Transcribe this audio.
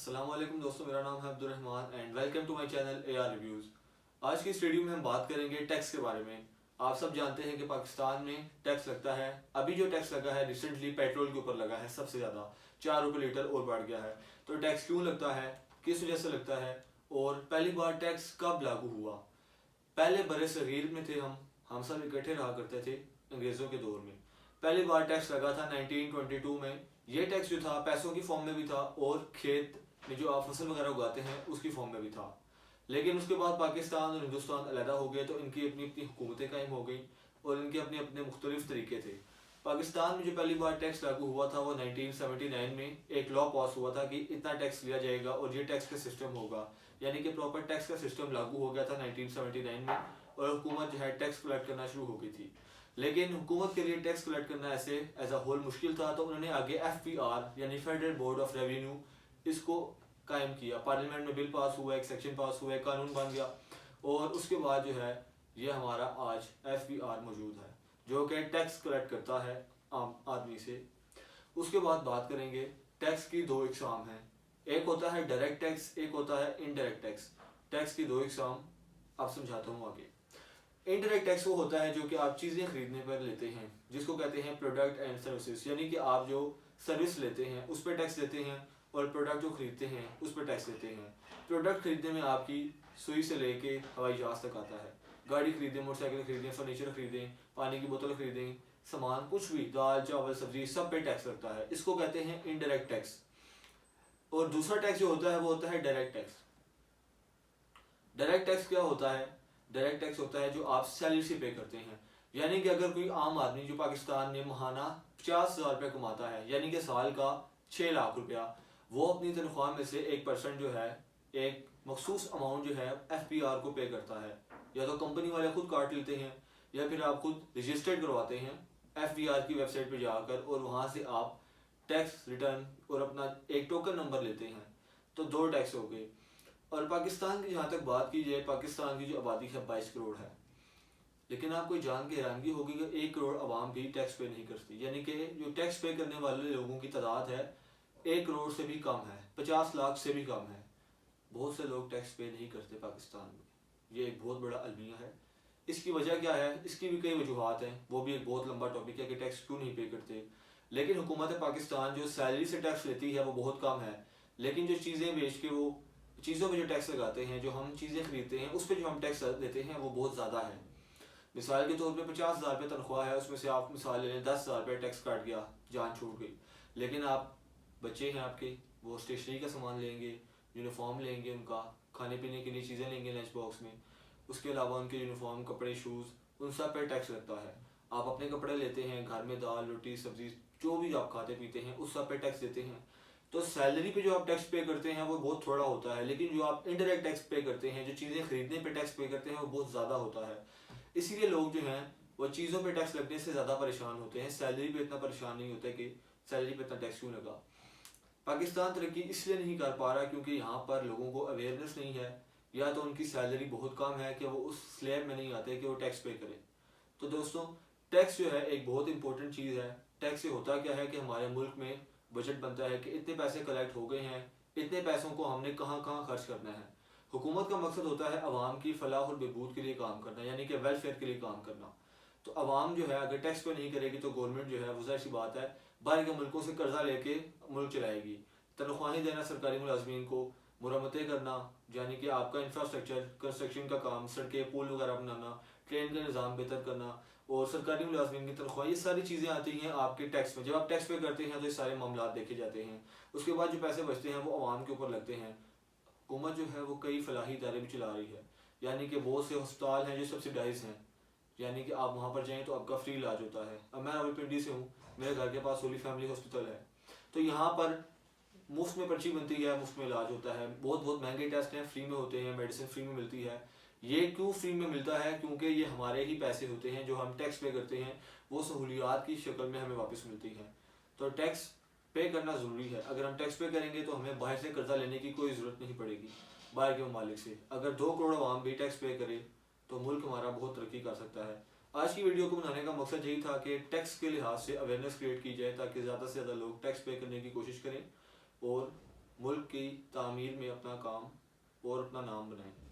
अस्सलाम वालेकुम दोस्तों, मेरा नाम है Abdul Rahman and welcome to my channel AR reviews. आज की इस वीडियो में हम बात करेंगे टैक्स के बारे में। आप सब जानते हैं कि पाकिस्तान में टैक्स लगता है। अभी जो टैक्स लगा है रिसेंटली पेट्रोल के ऊपर लगा है सबसे ज़्यादा, 4 रुपये लीटर और बढ़ गया है। तो टैक्स क्यों लगता है, किस वजह से लगता है और पहली बार टैक्स कब लागू हुआ। पहले बड़े सगीर में थे हम सब इकट्ठे रहा करते थे अंग्रेज़ों के दौर में। पहली बार टैक्स लगा था 1922 में। ये टैक्स जो था पैसों की फॉर्म में भी था और खेत में जो आप फसल वगैरह उगाते हैं उसकी फॉर्म में भी था। लेकिन उसके बाद पाकिस्तान और हिंदुस्तान अलहदा हो गए तो इनकी अपनी अपनी हुकूमतें कायम हो गई और इनके अपने अपने मुख्तलिफ तरीके थे। पाकिस्तान में जो पहली बार टैक्स लागू हुआ था वो 1979 में एक लॉ पास हुआ था कि इतना टैक्स लिया जाएगा और ये टैक्स का सिस्टम होगा, यानी कि प्रॉपर टैक्स का सिस्टम लागू हो गया था 1979 में और हुकूमत जो है टैक्स कलेक्ट करना शुरू हो गई थी। लेकिन हुकूमत के लिए टैक्स कलेक्ट करना ऐसे एज अ होल मुश्किल था, तो उन्होंने आगे FBR यानी फेडरल बोर्ड ऑफ रेवेन्यू इसको कायम किया। पार्लियामेंट में बिल पास हुआ, एक सेक्शन पास हुआ, एक कानून बन गया और उसके बाद जो है ये हमारा आज FBR मौजूद है जो कि टैक्स कलेक्ट करता है आम आदमी से। उसके बाद बात करेंगे टैक्स की दो इकसाम हैं, एक होता है डायरेक्ट टैक्स, एक होता है इनडायरेक्ट टैक्स। टैक्स की दो इकसाम आप समझाता हूँ आगे। इनडायरेक्ट टैक्स वो होता है जो कि आप चीज़ें खरीदने पर लेते हैं, जिसको कहते हैं प्रोडक्ट एंड सर्विसेज, यानी कि आप जो सर्विस लेते हैं उस पर टैक्स देते हैं और प्रोडक्ट जो खरीदते हैं उस पर टैक्स देते हैं। प्रोडक्ट खरीदने में आपकी सुई से लेके हवाई जहाज तक आता है। गाड़ी खरीदें, मोटरसाइकिल खरीदें, फर्नीचर खरीदें, पानी की बोतल खरीदें, सामान कुछ भी, दाल चावल सब्जी, सब पे टैक्स लगता है। इसको कहते हैं इनडायरेक्ट टैक्स। और दूसरा टैक्स जो होता है वो होता है डायरेक्ट टैक्स। डायरेक्ट टैक्स क्या होता है? डायरेक्ट टैक्स होता है जो आप सैलरी से पे करते हैं, यानी कि अगर कोई आम आदमी जो पाकिस्तान में महाना 50,000 रुपये कमाता है, यानी कि साल का 6 लाख रुपया, वो अपनी तनख्वाह में से 1% जो है, एक मखसूस अमाउंट जो है FBR को पे करता है। या तो कंपनी वाले खुद काट लेते हैं या फिर आप खुद रजिस्टर्ड करवाते हैं FBR की वेबसाइट पर जाकर और वहाँ से आप टैक्स रिटर्न और अपना एक टोकन नंबर लेते हैं। तो दो टैक्स हो गए। और पाकिस्तान की जहाँ तक बात की जाए, पाकिस्तान की जो आबादी है 22 करोड़ है, लेकिन आपको जान के हैरानगी होगी कि 1 करोड़ आवाम भी टैक्स पे नहीं करती, यानी कि जो टैक्स पे करने वाले लोगों की तादाद है 1 करोड़ से भी कम है, 50 लाख से भी कम है। बहुत से लोग टैक्स पे नहीं करते पाकिस्तान में, ये एक बहुत बड़ा अलमिया है। इसकी वजह क्या है? इसकी भी कई वजूहत हैं, वो भी एक बहुत लंबा टॉपिक है कि टैक्स क्यों नहीं पे करते। लेकिन हुकूमत पाकिस्तान जो सैलरी से टैक्स लेती है वो बहुत कम है, लेकिन जो चीज़ें बेच के वो चीज़ों पे जो टैक्स लगाते हैं, जो हम चीज़ें खरीदते हैं उस पर जो हम टैक्स देते हैं वो बहुत ज़्यादा है। मिसाल के तौर पे 50,000 रुपये तनख्वाह है, उसमें से आप मिसाल ले लें 10,000 रुपये टैक्स काट गया, जान छूट गई। लेकिन आप बच्चे हैं आपके, वो स्टेशनरी का सामान लेंगे, यूनिफॉर्म लेंगे, उनका खाने पीने के लिए चीज़ें लेंगे लंच बॉक्स में, उसके अलावा उनके यूनिफॉर्म, कपड़े, शूज़, उन सब पर टैक्स लगता है। आप अपने कपड़े लेते हैं, घर में दाल रोटी सब्जी जो भी आप खाते पीते हैं उस सब पर टैक्स देते हैं। तो सैलरी पे जो आप टैक्स पे करते हैं वो बहुत थोड़ा होता है, लेकिन जो आप इनडायरेक्ट टैक्स पे करते हैं, जो चीज़ें खरीदने पे टैक्स पे करते हैं वो बहुत ज़्यादा होता है। इसीलिए लोग जो हैं वो चीज़ों पे टैक्स लगने से ज़्यादा परेशान होते हैं, सैलरी पे इतना परेशान नहीं होते कि सैलरी पे इतना टैक्स क्यों लगा। पाकिस्तान तरक्की इसलिए नहीं कर पा रहा क्योंकि यहाँ पर लोगों को अवेयरनेस नहीं है, या तो उनकी सैलरी बहुत कम है कि वो उस स्लैब में नहीं आते कि वो टैक्स पे करें। तो दोस्तों, टैक्स जो है एक बहुत इंपॉर्टेंट चीज़ है। टैक्स से होता क्या है कि हमारे मुल्क में बजट बनता है कि इतने पैसे कलेक्ट हो गए हैं, इतने पैसों को हमने कहाँ कहाँ खर्च करना है। हुकूमत का मकसद होता है आवाम की फलाह और बहबूद के लिए काम करना, यानी कि वेलफेयर के लिए काम करना। तो आवाम जो है अगर टैक्स पे नहीं करेगी तो गवर्नमेंट जो है वो ज़ाहिर सी बात है बाहर के मुल्कों से कर्जा लेके मुल्क चलाएगी। तनख्वाहें देना सरकारी मुलाजमीन को, मुरम्मतें करना, यानी कि आपका इंफ्रास्ट्रक्चर, कंस्ट्रक्शन का काम, सड़कें पुल वगैरह बनाना, ट्रेन का निज़ाम बेहतर करना और सरकारी मुलाजमीन की तनख्वाह, ये सारी चीज़ें आती हैं आपके टैक्स में। जब आप टैक्स पे करते हैं तो ये सारे मामला देखे जाते हैं। उसके बाद जो पैसे बचते हैं वो आवाम के ऊपर लगते हैं। हुकूमत जो है वो कई फलाही इदारे भी चला रही है, यानी कि बहुत से अस्पताल हैं जो सब्सिडाइज हैं, यानी कि आप वहाँ पर जाएँ तो आपका फ्री इलाज होता है। अब मैं रावलपिंडी से हूँ, मेरे घर के पास होली फैमिली हॉस्पिटल है, तो यहाँ पर मुफ्त में पर्ची बनती है, मुफ्त में इलाज होता है। बहुत बहुत महंगे टेस्ट हैं, फ्री में होते हैं, मेडिसिन फ्री में मिलती है। ये क्यों फ्री में मिलता है? क्योंकि ये हमारे ही पैसे होते हैं जो हम टैक्स पे करते हैं, वो सहूलियात की शक्ल में हमें वापस मिलती हैं। तो टैक्स पे करना ज़रूरी है। अगर हम टैक्स पे करेंगे तो हमें बाहर से कर्जा लेने की कोई ज़रूरत नहीं पड़ेगी बाहर के ममालिक से। अगर 2 करोड़ आवाम भी टैक्स पे करे तो मुल्क हमारा बहुत तरक्की कर सकता है। आज की वीडियो को बनाने का मकसद यही था कि टैक्स के लिहाज से अवेयरनेस क्रिएट की जाए ताकि ज़्यादा से ज़्यादा लोग टैक्स पे करने की कोशिश करें और मुल्क की तामीर में अपना काम और अपना नाम बनाएं।